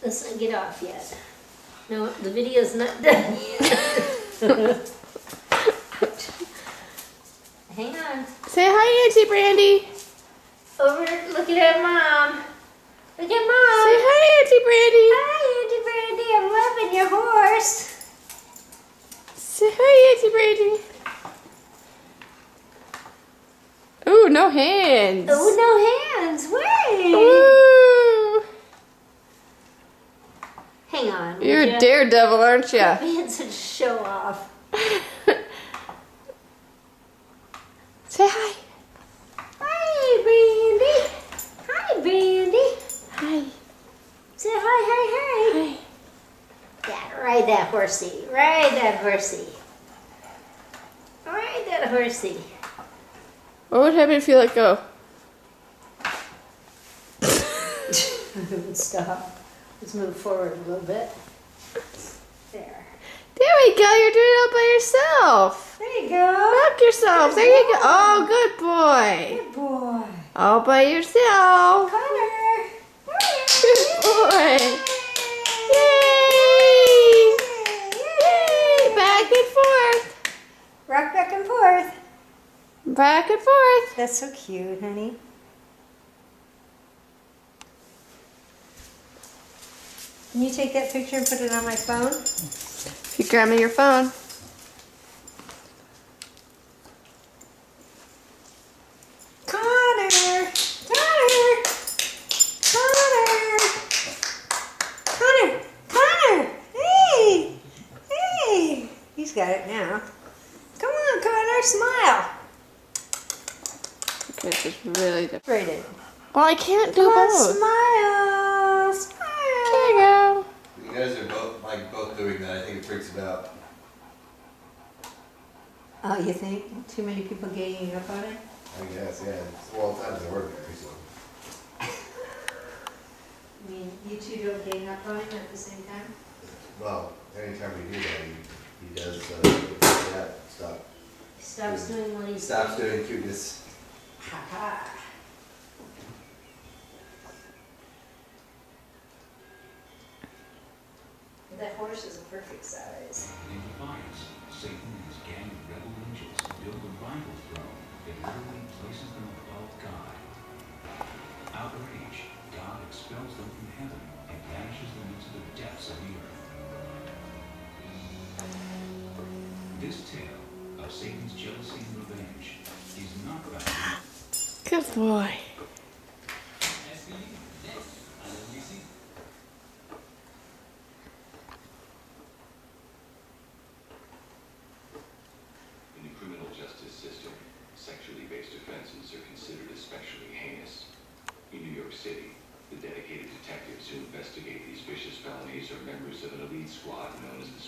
Let's not get off yet. No, the video's not done yet. Hang on. Say hi, Auntie Brandy. Over looking at Mom. Look at Mom. Say hi, Auntie Brandy. Hi, Auntie Brandy. I'm loving your horse. Say hi, Auntie Brandy. Ooh, no hands. Oh, no hands. Wait. Ooh. Hang on. You're a daredevil, aren't you? Being such a show off. Say hi. Hi, Brandy. Hi, Brandy. Hi. Say hi. Hi. Yeah, ride that horsey. Ride that horsey. Ride that horsey. What would happen if you let go? Stop. Let's move forward a little bit. There. There we go. You're doing it all by yourself. There you go. Rock yourself. Good There you go. boy. Oh, good boy. Good boy. All by yourself. Connor. Good boy. Yay! Yay! Back and forth. Rock back and forth. Back and forth. That's so cute, honey. Can you take that picture and put it on my phone? If you grab me your phone. Connor! Connor! Connor! Connor! Connor! Hey! Hey! He's got it now. Come on, Connor, smile. This is really different. Rated. Well, I can't do Come on, both. smile. Smile. There you go. You guys are both doing that. I think it freaks them out. Oh, you think? Too many people ganging up on it? I guess, yeah. Well, times they work there, so. I mean, you two don't gang up on him at the same time? Well, anytime we do that, he does that. He stops doing what he's Stops doing cuteness. Ha ha. That horse is a perfect size. In defiance, Satan and his gang of rebel angels build a rival throne that literally places them above God. Outraged, God expels them from heaven and banishes them into the depths of the earth. This tale of Satan's jealousy and revenge is not found. Good boy. In the criminal justice system, sexually based offenses are considered especially heinous. In New York City, the dedicated detectives who investigate these vicious felonies are members of an elite squad known as the